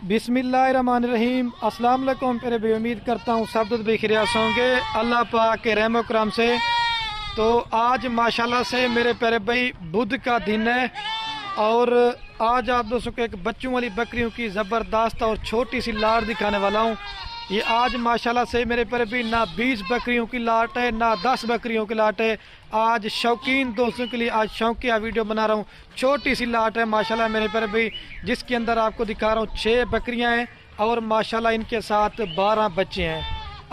बिस्मिल्लाहिर्रहमानिर्रहीम। अस्सलाम वालेकुम प्यारे भाई, उम्मीद करता हूँ सब दुख बेखिरियास होंगे अल्लाह पाक के रहम करम से। तो आज माशाल्लाह से मेरे प्यारे भाई बुध का दिन है और आज आप दोस्तों को एक बच्चों वाली बकरियों की ज़बरदस्त और छोटी सी लाट दिखाने वाला हूँ। ये आज माशाल्लाह से मेरे प्यारे भाई ना 20 बकरियों की लाट है ना 10 बकरियों की लाट है। आज शौकीन दोस्तों के लिए आज शौकिया वीडियो बना रहा हूँ। छोटी सी लाट है माशाल्लाह मेरे प्यारे भाई, जिसके अंदर आपको दिखा रहा हूँ 6 बकरियाँ हैं और माशाल्लाह इनके साथ 12 बच्चे हैं।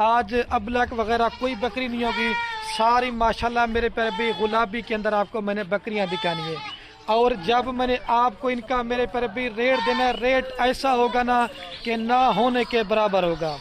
आज अबलक वगैरह कोई बकरी नहीं होगी, सारी माशाल्लाह मेरे प्यारे भाई गुलाबी के अंदर आपको मैंने बकरियाँ दिखानी है। और जब मैंने आपको इनका मेरे प्यारे भाई रेट देना, रेट ऐसा होगा ना कि ना होने के बराबर होगा।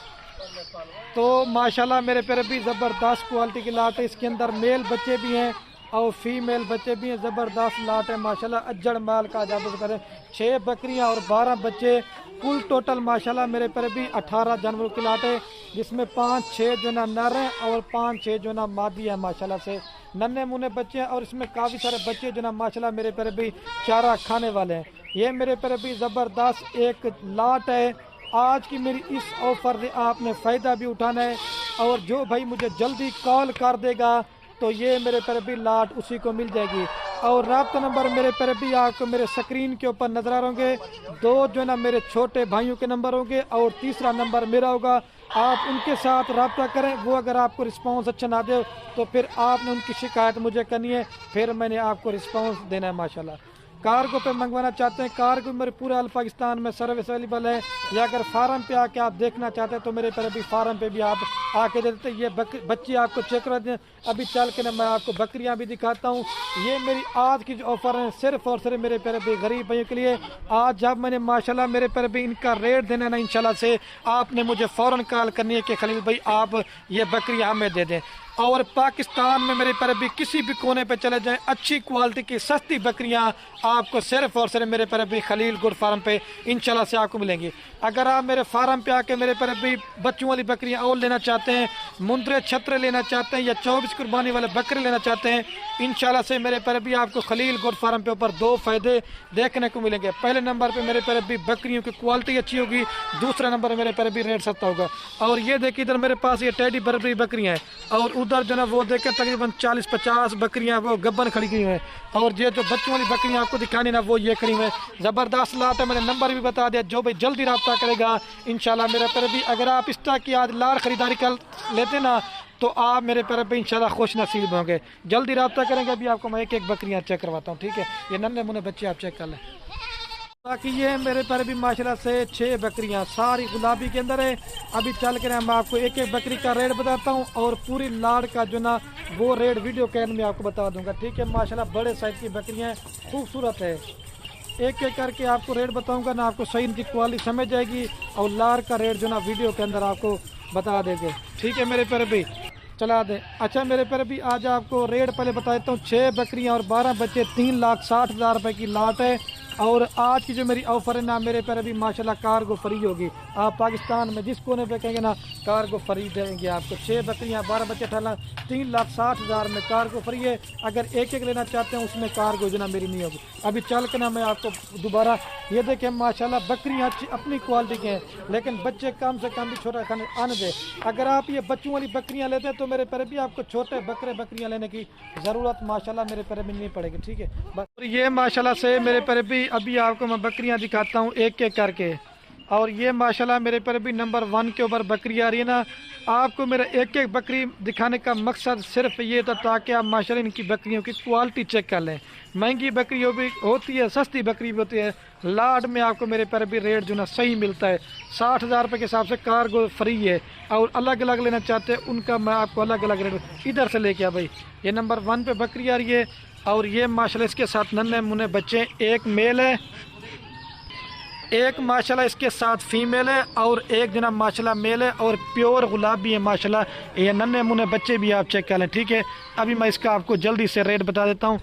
तो माशाल्लाह मेरे प्यारे भी ज़बरदस्त क्वालिटी की लाट है। इसके अंदर मेल बच्चे भी हैं और फीमेल बच्चे भी हैं। ज़बरदस्त लाट है माशाल्लाह, अज्जड़ माल का जब करें 6 बकरियां और 12 बच्चे, कुल टोटल माशाल्लाह मेरे प्यारे भी 18 जानवरों की लाट है, जिसमें 5-6 जो ना नर हैं और 5-6 जो ना मादी है माशाल्लाह से। नन्हे मुन्ने बच्चे हैं और इसमें काफ़ी सारे बच्चे जो ना माशाल्लाह मेरे प्यारे भी चारा खाने वाले हैं। ये मेरे प्यारे भी ज़बरदस्त एक लाट है। आज की मेरी इस ऑफ़र से आपने फ़ायदा भी उठाना है और जो भाई मुझे जल्दी कॉल कर देगा तो ये मेरे प्यारे भी लाट उसी को मिल जाएगी। और राब्ता नंबर मेरे प्यारे भी आपको मेरे स्क्रीन के ऊपर नजर आ होंगे। 2 जो ना मेरे छोटे भाइयों के नंबर होंगे और तीसरा नंबर मेरा होगा। आप उनके साथ रब्ता करें, वो अगर आपको रिस्पांस अच्छा ना दे तो फिर आपने उनकी शिकायत मुझे करनी है, फिर मैंने आपको रिस्पांस देना है माशाल्लाह। कार्गो पे मंगवाना चाहते हैं, कार्गो मेरे पूरे अल पाकिस्तान में सर्विस अवेलेबल है। या अगर फार्म पे आके आप देखना चाहते हैं तो मेरे पर अभी फार्म पे भी आप आके दे देते हैं। ये बच्चे आपको चेक कर दें, अभी चल के ना मैं आपको बकरियां भी दिखाता हूँ। ये मेरी आज की जो ऑफर है सिर्फ और सिर्फ मेरे प्यारे भाई गरीब भाइयों के लिए। आज जब मैंने माशाल्लाह मेरे प्यारे भाई इनका रेट देना ना इंशाल्लाह से आपने मुझे फ़ौरन कॉल करनी है कि खलील भाई आप ये बकरियां हमें दे दें। और पाकिस्तान में मेरे प्यारे भी किसी भी कोने पे चले जाएं, अच्छी क्वालिटी की सस्ती बकरियां आपको सिर्फ और सिर्फ मेरे प्यारे भी खलील गुड फार्म पे इंशाल्लाह से आपको मिलेंगी। अगर आप मेरे फार्म पे आके मेरे प्यारे भी बच्चों वाली बकरियां और लेना चाहते हैं, मुंदरे छतरे लेना चाहते हैं या 24 कुर्बानी वाले बकरे लेना चाहते हैं, इंशाल्लाह से मेरे प्यारे भी आपको खलील गुड फार्म पे ऊपर 2 फ़ायदे देखने को मिलेंगे। पहले नंबर पर मेरे प्यारे भी बकरियों की क्वालिटी अच्छी होगी, दूसरा नंबर मेरे प्यारे भी रेट सस्ता होगा। और ये देखिए इधर मेरे पास ये टेडी बर्बरी बकरियाँ हैं और उधर जो ना वो देखें तकरीबन 40-50 बकरियां वो गब्बन खड़ी हुई हैं। और ये जो बच्चों वाली बकरियां आपको दिखानी ना वो ये खड़ी हुई हैं। ज़बरदस्त लाट है, मैंने नंबर भी बता दिया, जो भाई जल्दी रब्ता करेगा इंशाल्लाह मेरे प्यारे भी। अगर आप इस तरह की आज लाट खरीदारी कर लेते ना तो आप मेरे प्यारे भी इंशाल्लाह खुश नसीब होंगे। जल्दी रब्ता करेंगे। अभी आपको मैं एक बकरियाँ चेक करवाता हूँ, ठीक है। ये नन्हे मुन्ने बच्चे आप चेक कर लें। बाकी ये मेरे पर भी माशाल्लाह से 6 बकरियां सारी गुलाबी के अंदर है। अभी चल कर मैं आपको एक एक बकरी का रेट बताता हूँ और पूरी लाड़ का जो ना वो रेट वीडियो के में आपको बता दूंगा, ठीक है। माशाल्लाह बड़े साइज की बकरियां खूबसूरत है। एक एक करके आपको रेट बताऊंगा ना, आपको सही इनकी क्वालिटी समझ जाएगी और लाड़ का रेट जो ना वीडियो के अंदर आपको बता देंगे, ठीक है मेरे पर भी। चला दे। अच्छा मेरे पर भी आज आपको रेट पहले बता देता हूँ। 6 बकरियाँ और 12 बच्चे, 3,60,000 रुपये की लाट है। और आज की जो मेरी ऑफ़र है ना मेरे पर अभी माशाल्लाह कार्गो फ्री होगी। आप पाकिस्तान में जिस कोने पे कहेंगे ना कार्गो फ्री देंगे आपको। 6 बकरियाँ 12 बच्चे 3,60,000 में कार्गो फ्री है। अगर एक एक लेना चाहते हैं उसमें कार्गो जो ना मेरी नहीं होगी। अभी चल के ना मैं आपको दोबारा ये देखें माशाल्लाह बकरियाँ अच्छी अपनी क्वालिटी के हैं, लेकिन बच्चे कम से कम भी छोटा खाने आने दे। अगर आप ये बच्चों वाली बकरियाँ लेते हैं तो मेरे पर भी आपको छोटे बकरियाँ लेने की ज़रूरत माशाल्लाह मेरे पर भी नहीं पड़ेगी, ठीक है। बस ये माशाल्लाह से मेरे पर भी अभी आपको मैं बकरियां दिखाता हूँ एक एक करके। और ये माशाल्लाह मेरे पर भी नंबर 1 के ऊपर बकरी आ रही है ना। आपको मेरा एक एक बकरी दिखाने का मकसद सिर्फ ये था ताकि आप माशाल्लाह इनकी बकरियों की क्वालिटी चेक कर लें। महंगी बकरी भी होती है, सस्ती बकरी भी होती है। लाट में आपको मेरे पर भी रेट जो ना सही मिलता है। 60,000 रुपये के हिसाब से कार्गो फ्री है। और अलग अलग लेना चाहते हैं उनका मैं आपको अलग अलग रेट इधर से लेके आ भाई। ये नंबर 1 पे बकरी आ रही है और ये माशाल्लाह इसके साथ नन्हे मुन्ने बच्चे, एक मेल है, एक माशाल्लाह इसके साथ फीमेल है और एक जना माशाल्लाह मेल है और प्योर गुलाबी है माशाल्लाह। ये नन्हे मुन्ने बच्चे भी आप चेक कर लें, ठीक है। अभी मैं इसका आपको जल्दी से रेट बता देता हूँ।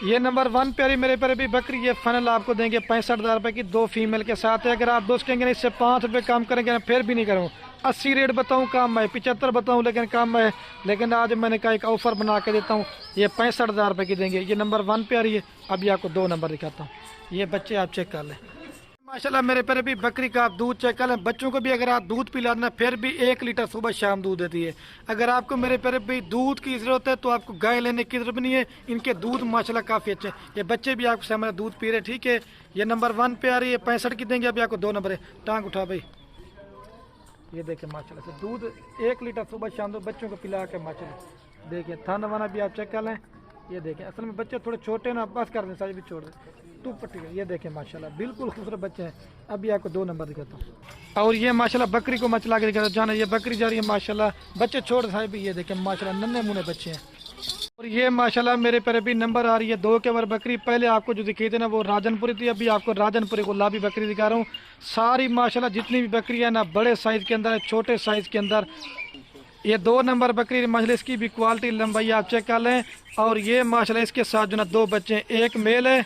ये नंबर 1 पे मेरे पर भी बकरी, ये फाइनल आपको देंगे 65,000 रुपये की, 2 फीमेल के साथ है। अगर आप दोस्त कहेंगे ना इससे 5 रुपये कम करेंगे ना फिर भी नहीं करूँ। 80 रेट बताऊँ कम है, 75 बताऊँ लेकिन कम है। लेकिन आज मैंने कहा एक ऑफ़र बना के देता हूँ, ये 65,000 रुपये की देंगे। ये नंबर 1 पे आ रही है। अभी आपको 2 नंबर दिखाता हूँ, ये बच्चे आप चेक कर लें। माशाल्लाह मेरे पर भी बकरी का आप दूध चेक कर लें। बच्चों को भी अगर आप दूध पिला देना फिर भी 1 लीटर सुबह शाम दूध देती है। अगर आपको मेरे पर भी दूध की ज़रूरत है तो आपको गाय लेने की ज़रूरत नहीं है। इनके दूध माशाल्लाह काफ़ी अच्छे हैं। ये बच्चे भी आपको समय दूध पी रहे, ठीक है। ये नंबर 1 पे आ रही है, 65 की देंगे। अभी आपको 2 नंबर है। टांग उठा भाई, ये देखें माशाल्लाह से दूध 1 लीटर सुबह शाम दो बच्चों को पिला के माशाल्लाह। देखिए थाना वाना भी आप चेक कर लें। ये देखें असल में बच्चे थोड़े छोटे ना, बस कर दें साइज भी छोड़ दें तो पट्टी। ये देखें माशाल्लाह बिल्कुल खूबसूरत बच्चे हैं। अभी आपको 2 नंबर दिखाता हूँ। और ये माशाल्लाह बकरी को मचला के दिखाता हूँ। जाना ये बकरी जा रही है माशाल्लाह, बच्चे छोड़ साहिब भी। ये देखें माशाल्लाह नन्हे मुन्ने बच्चे हैं। और ये माशाल्लाह मेरे पर भी नंबर आ रही है 2 के ऊपर बकरी। पहले आपको जो दिखी थी ना वो राजनपुरी थी, अभी आपको राजनपुरी गुलाबी बकरी दिखा रहा हूँ। सारी माशाल्लाह जितनी भी बकरी है ना बड़े साइज़ के अंदर है, छोटे साइज़ के अंदर। ये 2 नंबर बकरी माशाल्लाह, इसकी भी क्वालिटी लंबाई आप चेक कर लें। और ये माशाल्लाह इसके साथ जो ना 2 बच्चे हैं, एक मेल है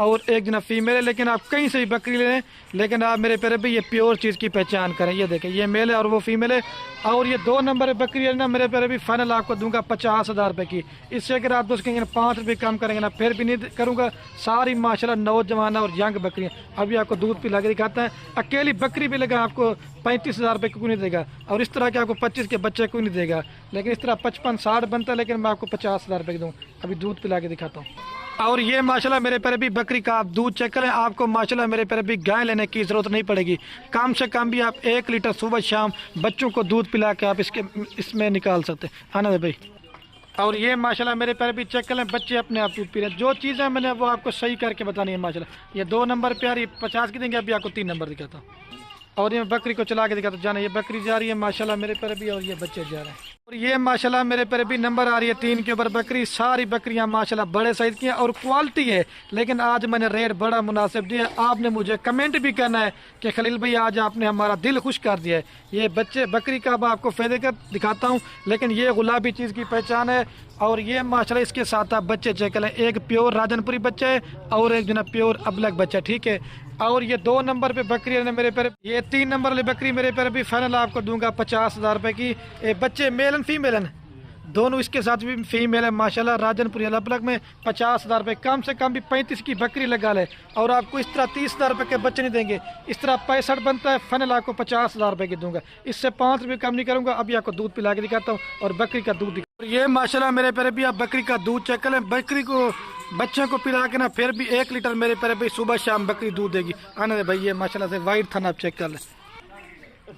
और एक जना फीमेल है। लेकिन आप कहीं से भी बकरी ले लें, लेकिन आप मेरे पेरे भी ये प्योर चीज़ की पहचान करें। ये देखें ये मेल है और वो फीमेल है। और ये 2 नंबर बकरी है ना मेरे पेरे भी फाइनल आपको दूंगा 50,000 रुपये की। इससे अगर आप उसके 5 रुपये कम करेंगे ना फिर भी नहीं करूँगा। सारी माशाल्लाह नौजवान और यंग बकरी। अभी आपको दूध पिला के दिखाता है। अकेली बकरी भी लगा आपको 35,000 रुपये कोई नहीं देगा। और इस तरह के आपको 25 के बच्चे कोई नहीं देगा। लेकिन इस तरह 55-60 बनता है, लेकिन मैं आपको 50,000 रुपये दूँ। अभी दूध पिला के दिखाता हूँ। और ये माशाल्लाह मेरे पर भी बकरी का आप दूध चेक करें। आपको माशाल्लाह मेरे पर भी गाय लेने की ज़रूरत नहीं पड़ेगी। कम से कम भी आप 1 लीटर सुबह शाम बच्चों को दूध पिला के आप इसमें निकाल सकते हैं। हाँ ना भाई। और ये माशाल्लाह मेरे पर भी चेक करें, बच्चे अपने आप दूध पी रहे हैं। जो चीज़ें मैंने वो आपको सही करके बतानी है माशाल्लाह। ये 2 नंबर पे आ रही है, 50 की देंगे। अभी आपको 3 नंबर दिखाता हूँ। और ये बकरी को चला के दिखाता हूँ। जाना ये बकरी जा रही है माशाल्लाह मेरे पर भी, और ये बच्चे जा रहे हैं। और ये माशाल्लाह मेरे पर भी नंबर आ रही है 3 के ऊपर बकरी। सारी बकरियां माशाल्लाह बड़े साइज की हैं और क्वालिटी है। लेकिन आज मैंने रेट बड़ा मुनासिब दिया। आपने मुझे कमेंट भी करना है कि खलील भाई आज आपने हमारा दिल खुश कर दिया है। ये बच्चे बकरी का अब आपको फायदे कर दिखाता हूँ, लेकिन ये गुलाबी चीज़ की पहचान है। और ये माशाल्लाह इसके साथ आप बच्चे चेक करें। एक प्योर राजनपुरी बच्चा है और एक जो ना प्योर अबलग बच्चा, ठीक है। और ये 2 नंबर पे बकरी है मेरे पर। ये 3 नंबर वाली बकरी मेरे पर भी फाइनल आपको दूंगा 50,000 रुपये की। ये बच्चे मेल एंड फीमेल हैं दोनों, इसके साथ भी फीमेल है माशाल्लाह। राजनपुरी अलग में 50,000 रुपये, कम से कम भी 35 की बकरी लगा ले। और आपको इस तरह 30,000 रुपये के बच्चे नहीं देंगे। इस तरह 65 बनता है, फाइनल आपको 50,000 रुपये की दूंगा। इससे 5 रुपये कम नहीं करूँगा। अभी आपको दूध पिला के दिखाता हूँ और बकरी का दूध दिखा। ये माशाल्लाह मेरे पर भी आप बकरी का दूध चेक करें। बकरी को बच्चों को पिला के ना फिर भी 1 लीटर मेरे पर भी सुबह शाम बकरी दूध देगी। आने दे भाई। ये माशाल्लाह से वाइट थाना आप चेक कर लें।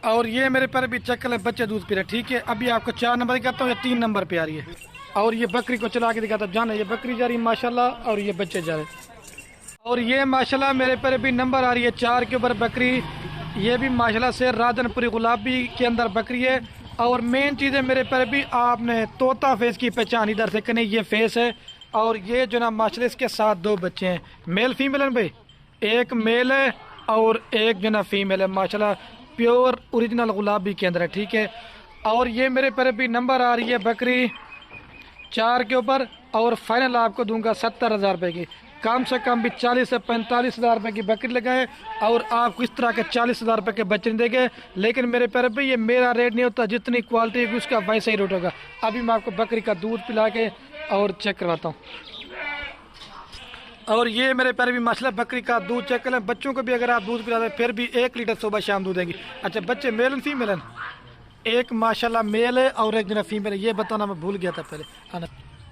और ये मेरे पर भी चेक कर लें, बच्चे दूध पी रहे, ठीक है। अभी आपको 4 नंबर दिखाता हूँ, या 3 नंबर पे आ रही है। और ये बकरी को चला के दिखाता हूँ। जाना ये बकरी जा रही है माशाल्लाह और ये बच्चे जा रहे हैं। और ये माशाल्लाह मेरे पर भी नंबर आ रही है 4 के ऊपर बकरी। ये भी माशाल्लाह से राजनपुरी गुलाबी के अंदर बकरी है। और मेन चीज़ है मेरे पर भी आपने तोता फेस की पहचान इधर से करें, ये फेस है। और ये जो ना माशाल्लाह इसके साथ 2 बच्चे हैं, मेल फीमेल है भाई। एक मेल है और एक जो ना फीमेल है माशाल्लाह, प्योर ओरिजिनल गुलाबी के अंदर है, ठीक है। और ये मेरे पर भी नंबर आ रही है बकरी 4 के ऊपर। और फाइनल आपको दूंगा 70,000 रुपये की। कम से कम भी 40 से 45,000 रुपये की बकरी लगाए। और आपको इस तरह के 40,000 रुपये के बच्चे नहीं देंगे। लेकिन मेरे पैर पे ये मेरा रेट नहीं होता, जितनी क्वालिटी होगी उसका वैसा ही रेट होगा। अभी मैं आपको बकरी का दूध पिला के और चेक करवाता हूँ। और ये मेरे पैर भी माशाल्लाह बकरी का दूध चेक करें। बच्चों को भी अगर आप दूध पिलाते हैं फिर भी 1 लीटर सुबह शाम दूध देंगी। अच्छा बच्चे मेल एंड फीमेल हैं? एक माशाल्लाह मेल है और एक जना फीमेल है, ये बताना मैं भूल गया था पहले।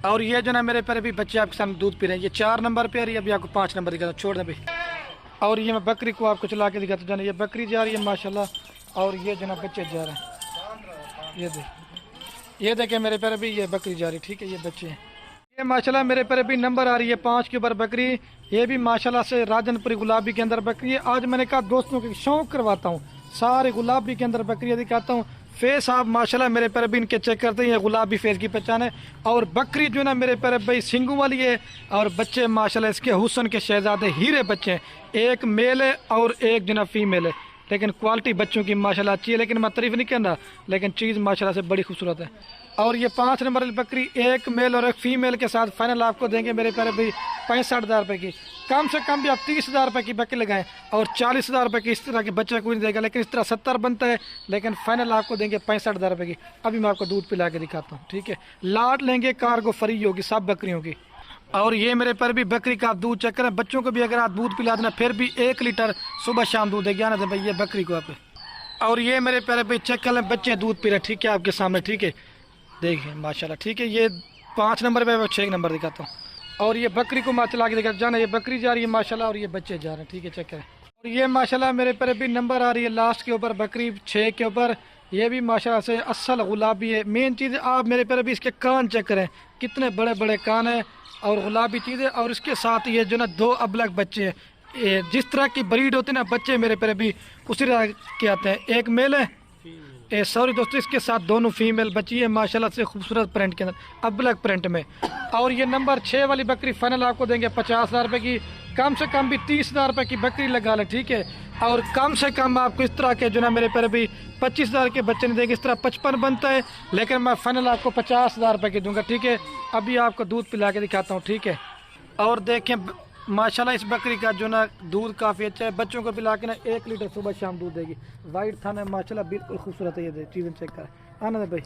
और ये जो ना मेरे पैर भी बच्चे आपके सामने दूध पी रहे हैं। ये 4 नंबर पे आ रही है। अभी आपको 5 नंबर दिखाता हूँ, छोड़ दें भाई। और ये मैं बकरी को आपको चला के दिखाता हूँ। जाना ये बकरी जा रही है माशाल्लाह और ये जो ना बच्चे जा रहे हैं। ये देखें मेरे पैर भी ये बकरी जा रही है, ठीक है। ये बच्चे हैं। ये माशाल्लाह मेरे पर भी नंबर आ रही है 5 के ऊपर बकरी। ये भी माशाल्लाह से राजनपुरी गुलाबी के अंदर बकरी है। आज मैंने कहा दोस्तों के शौक करवाता हूँ, सारे गुलाबी के अंदर बकरियाँ दिखाता हूँ। फेस आप माशाल्लाह मेरे पर भी इनके चेक करते हैं, ये गुलाबी फेस की पहचान है। और बकरी जो ना मेरे पर भाई सिंगू वाली है। और बच्चे माशाल्लाह इसके हुस्न के शहजादे हीरे बच्चे हैं। एक मेल है और एक जो ना फीमेल है। लेकिन क्वालिटी बच्चों की माशाल्लाह अच्छी है। लेकिन मैं तारीफ नहीं करना, लेकिन चीज़ माशाल्लाह से बड़ी खूबसूरत है। और ये 5 नंबर वाली बकरी एक मेल और एक फीमेल के साथ फाइनल आपको देंगे मेरे प्यारे भाई 65,000 रुपये की। कम से कम भी आप 30,000 रुपये की बकरी लगाएं और 40,000 रुपये की इस तरह के बच्चे कोई नहीं देगा। लेकिन इस तरह 70 बनता है, लेकिन फाइनल आपको देंगे 65,000 रुपये की। अभी मैं आपको दूध पिला के दिखाता हूँ, ठीक है। लाट लेंगे कार्गो फ्री होगी सब बकरियों की। और ये मेरे पर भी बकरी का आप दूध चेक करें, बच्चों को भी अगर आप दूध पिला देना फिर भी 1 लीटर सुबह शाम दूध देगी। आना दे भाई ये बकरी को आप। और ये मेरे प्यारे भाई चेक कर लें, बच्चे दूध पी रहे, ठीक है आपके सामने, ठीक है देखिए माशाल्लाह, ठीक है। ये 5 नंबर पे 6 नंबर दिखाता हूँ। और ये बकरी को मैं चला के दिखा जाना, ये बकरी जा रही है माशाल्लाह और ये बच्चे जा रहे हैं, ठीक है चेक करें। और ये माशाल्लाह मेरे प्यारे भी नंबर आ रही है लास्ट के ऊपर, बकरी 6 के ऊपर। ये भी माशाल्लाह से असल गुलाबी है। मेन चीज़ आप मेरे प्यारे भी इसके कान चेक करें, कितने बड़े बड़े कान है और गुलाबी चीज़ है। और इसके साथ ये जो ना 2 अबलग बच्चे हैं, जिस तरह की ब्रीड होती है ना बच्चे मेरे प्यारे भी उसी तरह के आते हैं। एक मेल है, सॉरी दोस्तों, इसके साथ दोनों फीमेल बच्ची है माशाल्लाह से खूबसूरत प्रिंट के अंदर, अबलग प्रिंट में। और ये नंबर 6 वाली बकरी फाइनल आपको देंगे 50,000 रुपये की, कम से कम भी 30,000 रुपये की बकरी लगा ले, ठीक है। और कम से कम आपको इस तरह के जो ना मेरे प्यारे भी 25,000 के बच्चे नहीं देंगे, इस तरह 55 बनता है, लेकिन मैं फाइनल आपको 50,000 रुपये की दूंगा, ठीक है। अभी आपको दूध पिला के दिखाता हूँ, ठीक है। और देखें माशाल्लाह इस बकरी का जो ना दूध काफ़ी अच्छा है, बच्चों को पिला के ना 1 लीटर सुबह शाम दूध देगी। वाइट थान है माशाल्लाह, बिल्कुल खूबसूरत है, ये चीज़ें चेक कर आना दे भाई।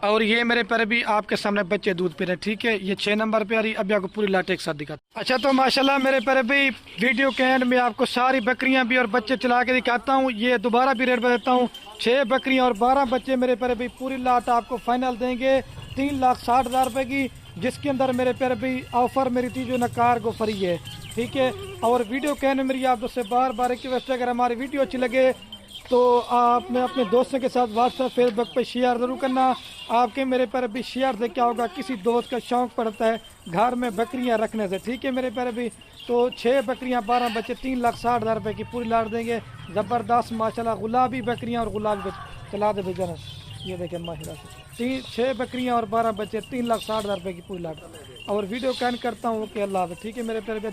और ये मेरे प्यारे भी आपके सामने बच्चे दूध पी रहे हैं, ठीक है। ये 6 नंबर पे आ रही, अभी आपको पूरी लाट एक साथ दिखाता। अच्छा तो माशाल्लाह मेरे प्यारे भाई वीडियो के एंड में आपको सारी बकरियां भी और बच्चे चला के दिखाता हूँ। ये दोबारा भी रेट बताता हूँ, 6 बकरियां और 12 बच्चे मेरे प्यारे भाई पूरी लाट आपको फाइनल देंगे 3,60,000 रुपये की, जिसके अंदर मेरे प्यारे भाई ऑफर मेरी थी जो नकार को फ्री है, ठीक है। और वीडियो कहने मेरी आप दोस्तों से बार बार रिक्वेस्ट है, अगर हमारी वीडियो अच्छी लगे तो आपने अपने दोस्तों के साथ व्हाट्सएप फेसबुक पे शेयर ज़रूर करना। आपके मेरे प्यारे भी शेयर से क्या होगा, किसी दोस्त का शौक़ पड़ता है घर में बकरियां रखने से, ठीक है मेरे प्यारे भी। तो 6 बकरियां 12 बच्चे 3,60,000 रुपये की पूरी लाट देंगे, ज़बरदस्त माशाल्लाह गुलाबी बकरियां और गुलाबी बच्चे चला दे भेजा, ये देखें माशाल्लाह से 6 बकरियां और 12 बच्चे 3,60,000 रुपये की पूरी लाट। और वीडियो कैन करता हूँ, ओके अल्लाह हाफ़िज़, ठीक है मेरे प्यारे।